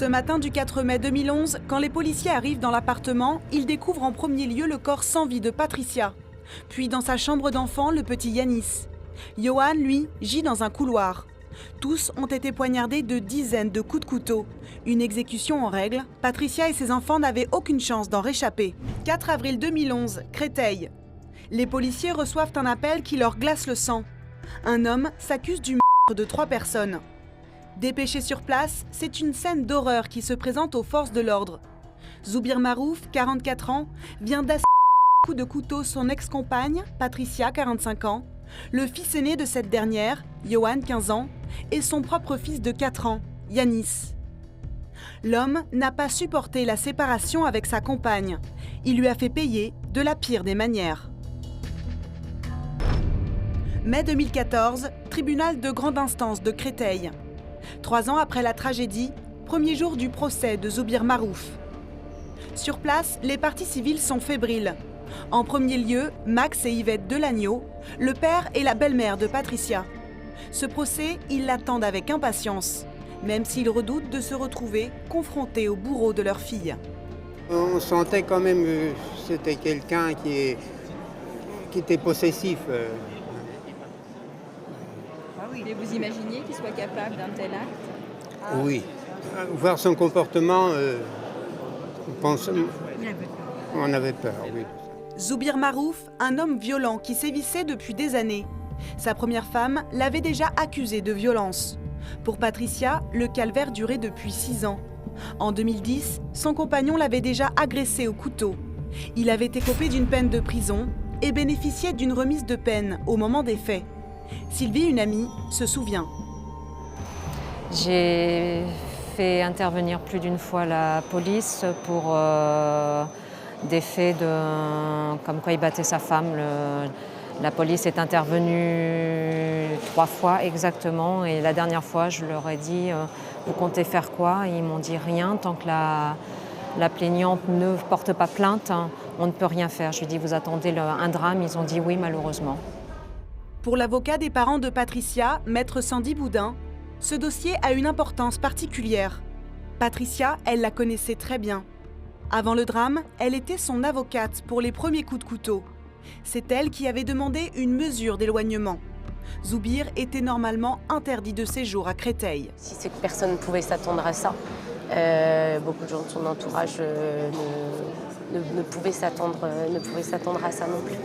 Ce matin du 4 mai 2011, quand les policiers arrivent dans l'appartement, ils découvrent en premier lieu le corps sans vie de Patricia. Puis dans sa chambre d'enfant, le petit Yanis. Yohan, lui, gît dans un couloir. Tous ont été poignardés de dizaines de coups de couteau. Une exécution en règle, Patricia et ses enfants n'avaient aucune chance d'en réchapper. 4 avril 2011, Créteil. Les policiers reçoivent un appel qui leur glace le sang. Un homme s'accuse du meurtre de 3 personnes. Dépêché sur place, c'est une scène d'horreur qui se présente aux forces de l'ordre. Zoubir Marouf, 44 ans, vient d'assassiner à coups de couteau son ex-compagne, Patricia, 45 ans, le fils aîné de cette dernière, Yohan, 15 ans, et son propre fils de 4 ans, Yanis. L'homme n'a pas supporté la séparation avec sa compagne. Il lui a fait payer de la pire des manières. Mai 2014, tribunal de grande instance de Créteil. 3 ans après la tragédie, premier jour du procès de Zoubir Marouf. Sur place, les parties civiles sont fébriles. En premier lieu, Max et Yvette Delagneau, le père et la belle-mère de Patricia. Ce procès, ils l'attendent avec impatience, même s'ils redoutent de se retrouver confrontés au bourreau de leur fille. On sentait quand même que c'était quelqu'un qui était possessif. Et vous imaginez qu'il soit capable d'un tel acte? Oui. Voir son comportement, on avait peur, oui. Zoubir Marouf, un homme violent qui sévissait depuis des années. Sa première femme l'avait déjà accusé de violence. Pour Patricia, le calvaire durait depuis 6 ans. En 2010, son compagnon l'avait déjà agressé au couteau. Il avait écopé d'une peine de prison et bénéficiait d'une remise de peine au moment des faits. Sylvie, une amie, se souvient. J'ai fait intervenir plus d'une fois la police pour des faits comme quoi il battait sa femme. La police est intervenue 3 fois exactement et la dernière fois je leur ai dit vous comptez faire quoi? Ils m'ont dit rien tant que la plaignante ne porte pas plainte, on ne peut rien faire. Je lui ai dit vous attendez un drame, ils ont dit oui malheureusement. Pour l'avocat des parents de Patricia, maître Sandy Boudin, ce dossier a une importance particulière. Patricia, elle la connaissait très bien. Avant le drame, elle était son avocate pour les premiers coups de couteau. C'est elle qui avait demandé une mesure d'éloignement. Zoubir était normalement interdit de séjour à Créteil. Si c'est que personne ne pouvait s'attendre à ça, beaucoup de gens de son entourage ne pouvaient s'attendre à ça non plus.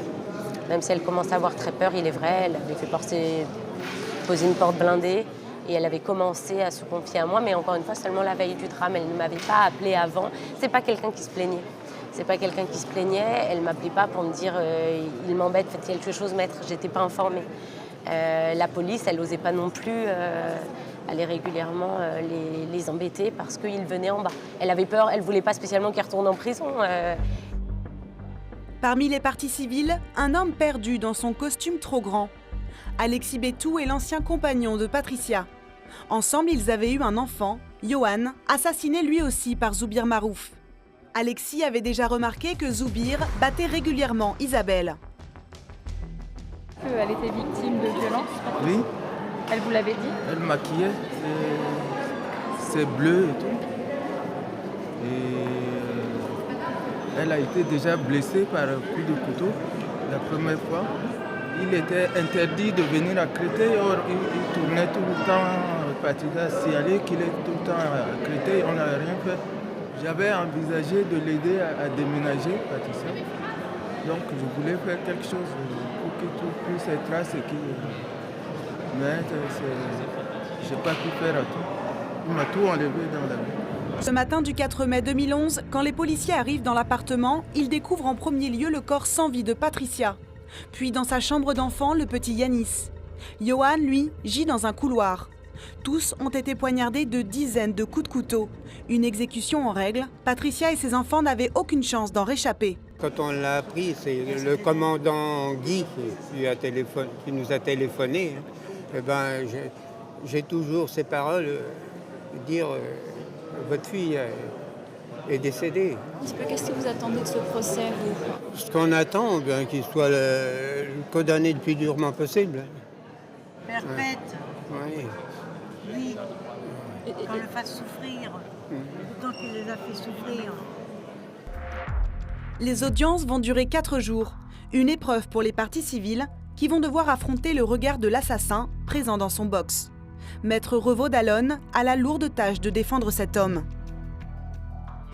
Même si elle commence à avoir très peur, il est vrai, elle avait fait poser une porte blindée et elle avait commencé à se confier à moi, mais encore une fois, seulement la veille du drame, elle ne m'avait pas appelé avant. C'est pas quelqu'un qui se plaignait. Elle m'appelait pas pour me dire il m'embête, faites quelque chose, maître, j'étais pas informée. La police, elle n'osait pas non plus aller régulièrement les embêter parce qu'ils venaient en bas. Elle avait peur, elle voulait pas spécialement qu'ils retournent en prison. Parmi les parties civiles, un homme perdu dans son costume trop grand. Alexis Bétou est l'ancien compagnon de Patricia. Ensemble, ils avaient eu un enfant, Yohan, assassiné lui aussi par Zoubir Marouf. Alexis avait déjà remarqué que Zoubir battait régulièrement Isabelle. Elle était victime de violences? Oui. Elle vous l'avait dit? Elle maquillait, c'est bleu et tout. Et elle a été déjà blessée par un coup de couteau la première fois. Il était interdit de venir à Créteil, il tournait tout le temps, Patricia signalait qu'il est tout le temps à Créteil, on n'a rien fait. J'avais envisagé de l'aider à déménager, Patricia. Donc je voulais faire quelque chose pour que tout puisse être tracé. Mais je n'ai pas pu faire à tout. Il m'a tout enlevé dans la vie. Ce matin du 4 mai 2011, quand les policiers arrivent dans l'appartement, ils découvrent en premier lieu le corps sans vie de Patricia. Puis dans sa chambre d'enfant, le petit Yanis. Yohan, lui, gît dans un couloir. Tous ont été poignardés de dizaines de coups de couteau. Une exécution en règle, Patricia et ses enfants n'avaient aucune chance d'en réchapper. Quand on l'a appris, c'est le commandant Guy qui nous a téléphoné. Eh ben, j'ai toujours ces paroles, dire votre fille est décédée. Qu'est-ce que vous attendez de ce procès, vous? Ce qu'on attend, qu'il soit condamné le plus durement possible. Perpète. Oui. Oui. Qu'on le fasse souffrir. Autant qu'il les a fait souffrir. Les audiences vont durer 4 jours. Une épreuve pour les parties civiles qui vont devoir affronter le regard de l'assassin présent dans son box. Maître Revaud d'Allonnes a la lourde tâche de défendre cet homme.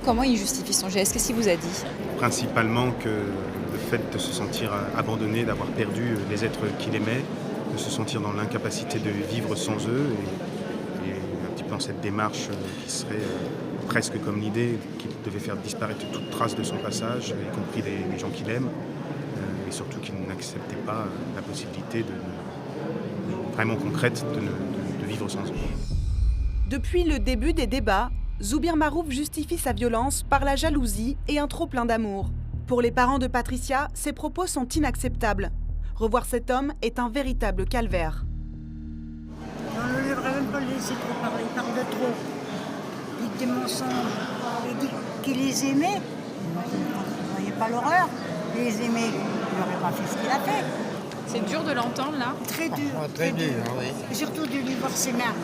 Comment il justifie son geste? Qu'est-ce qu'il vous a dit? Principalement que le fait de se sentir abandonné, d'avoir perdu les êtres qu'il aimait, de se sentir dans l'incapacité de vivre sans eux et un petit peu dans cette démarche qui serait presque comme l'idée qu'il devait faire disparaître toute trace de son passage, y compris les gens qu'il aime, et surtout qu'il n'acceptait pas la possibilité vraiment concrète de vivre sans eux. Depuis le début des débats, Zoubir Marouf justifie sa violence par la jalousie et un trop-plein d'amour. Pour les parents de Patricia, ses propos sont inacceptables. Revoir cet homme est un véritable calvaire. On ne devrait même pas le laisser trop parler, il parle de trop. Il dit des mensonges. Il dit qu'il les aimait. Vous ne voyez pas l'horreur. Il les aimait. Il n'aurait pas fait ce qu'il a fait. C'est dur de l'entendre là? Très dur. Très dur, oui. Et surtout de lui voir ses mains.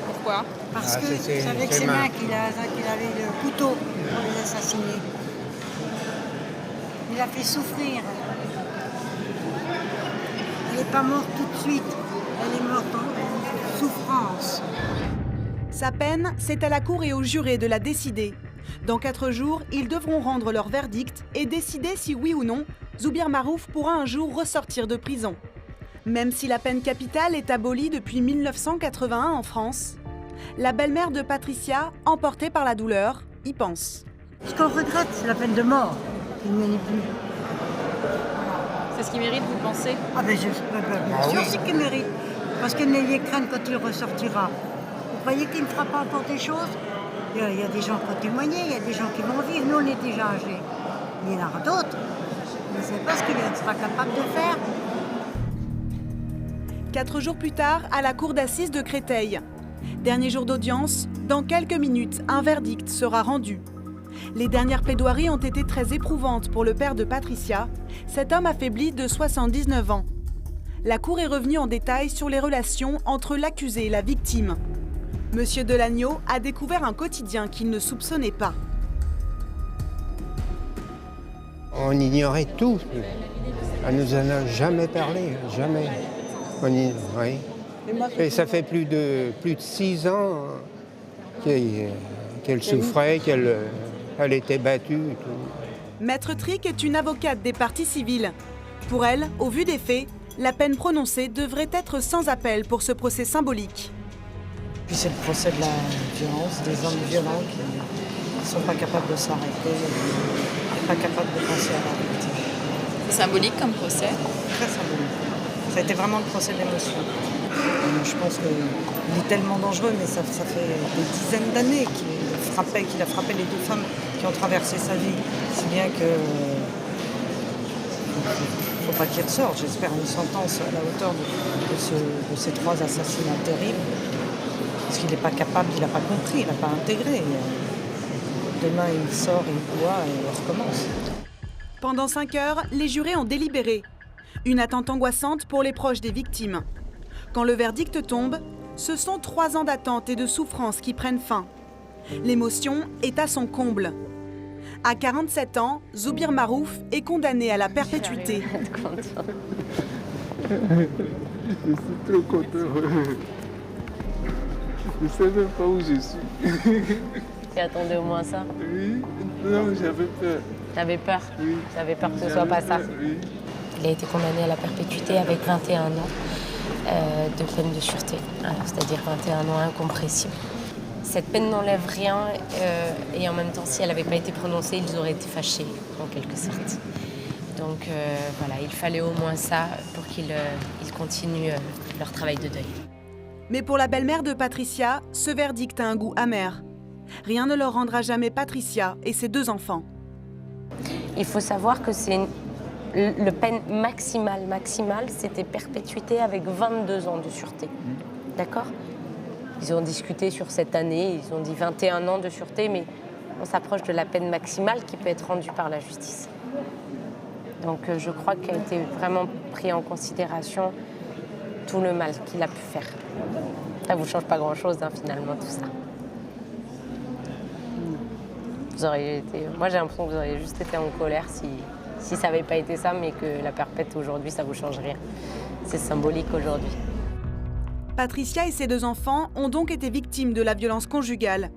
Pourquoi? Parce que c'est avec ses mains qu'il avait le couteau pour les assassiner. Il a fait souffrir. Elle n'est pas morte tout de suite. Elle est morte en souffrance. Sa peine, c'est à la cour et aux jurés de la décider. Dans 4 jours, ils devront rendre leur verdict et décider si oui ou non, Zoubir Marouf pourra un jour ressortir de prison. Même si la peine capitale est abolie depuis 1981 en France, la belle-mère de Patricia, emportée par la douleur, y pense. Ce qu'on regrette, c'est la peine de mort. Il n'y en est plus. C'est ce qu'il mérite, vous pensez? Ah ben bien sûr, c'est qu'il mérite. Parce qu'il n'ayez crainte quand il ressortira. Vous croyez qu'il ne fera pas encore des choses? Il y a des gens qui ont témoigné, il y a des gens qui vont vivre. Nous, on est déjà âgés. Il y en aura d'autres. Je ne sais pas ce qu'il sera capable de faire. 4 jours plus tard, à la cour d'assises de Créteil. Dernier jour d'audience, dans quelques minutes, un verdict sera rendu. Les dernières plaidoiries ont été très éprouvantes pour le père de Patricia, cet homme affaibli de 79 ans. La cour est revenue en détail sur les relations entre l'accusé et la victime. Monsieur Delagneau a découvert un quotidien qu'il ne soupçonnait pas. On ignorait tout. Elle nous en a jamais parlé, jamais. Oui. Et ça fait plus de 6 ans qu'elle souffrait, qu'elle était battue. Et tout. Maître Trick est une avocate des parties civiles. Pour elle, au vu des faits, la peine prononcée devrait être sans appel pour ce procès symbolique. Puis c'est le procès de la violence, des hommes violents qui ne sont pas capables de s'arrêter, pas capables de penser à la victime. C'est symbolique comme procès? Très symbolique. Ça a été vraiment le procès d'émotion. Je pense qu'il est tellement dangereux, mais ça fait des dizaines d'années qu'il a frappé les 2 femmes qui ont traversé sa vie. Si bien que il ne faut pas qu'il ressorte. J'espère une sentence à la hauteur de ces 3 assassinats terribles. Parce qu'il n'est pas capable, il n'a pas compris, il n'a pas intégré. Demain, il sort, il boit et il recommence. Pendant 5 heures, les jurés ont délibéré. Une attente angoissante pour les proches des victimes. Quand le verdict tombe, ce sont 3 ans d'attente et de souffrance qui prennent fin. L'émotion est à son comble. À 47 ans, Zoubir Marouf est condamné à la perpétuité. Je suis trop content. Je ne sais même pas où je suis. Tu attendais au moins ça? Oui, non, j'avais peur. T'avais peur? Oui. T'avais peur que ce soit pas ça? Oui. Il a été condamné à la perpétuité avec 21 ans de peine de sûreté, c'est-à-dire 21 ans incompressibles. Cette peine n'enlève rien et en même temps, si elle n'avait pas été prononcée, ils auraient été fâchés, en quelque sorte. Donc voilà, il fallait au moins ça pour qu'ils continuent leur travail de deuil. Mais pour la belle-mère de Patricia, ce verdict a un goût amer. Rien ne leur rendra jamais Patricia et ses 2 enfants. Il faut savoir que c'est le peine maximale, c'était perpétuité avec 22 ans de sûreté. D'accord? Ils ont discuté sur cette année, ils ont dit 21 ans de sûreté, mais on s'approche de la peine maximale qui peut être rendue par la justice. Donc je crois qu'il a été vraiment pris en considération tout le mal qu'il a pu faire. Ça ne vous change pas grand-chose, finalement, tout ça. Moi, j'ai l'impression que vous auriez juste été en colère si ça n'avait pas été ça, mais que la perpète aujourd'hui, ça vous change rien. C'est symbolique aujourd'hui. Patricia et ses 2 enfants ont donc été victimes de la violence conjugale.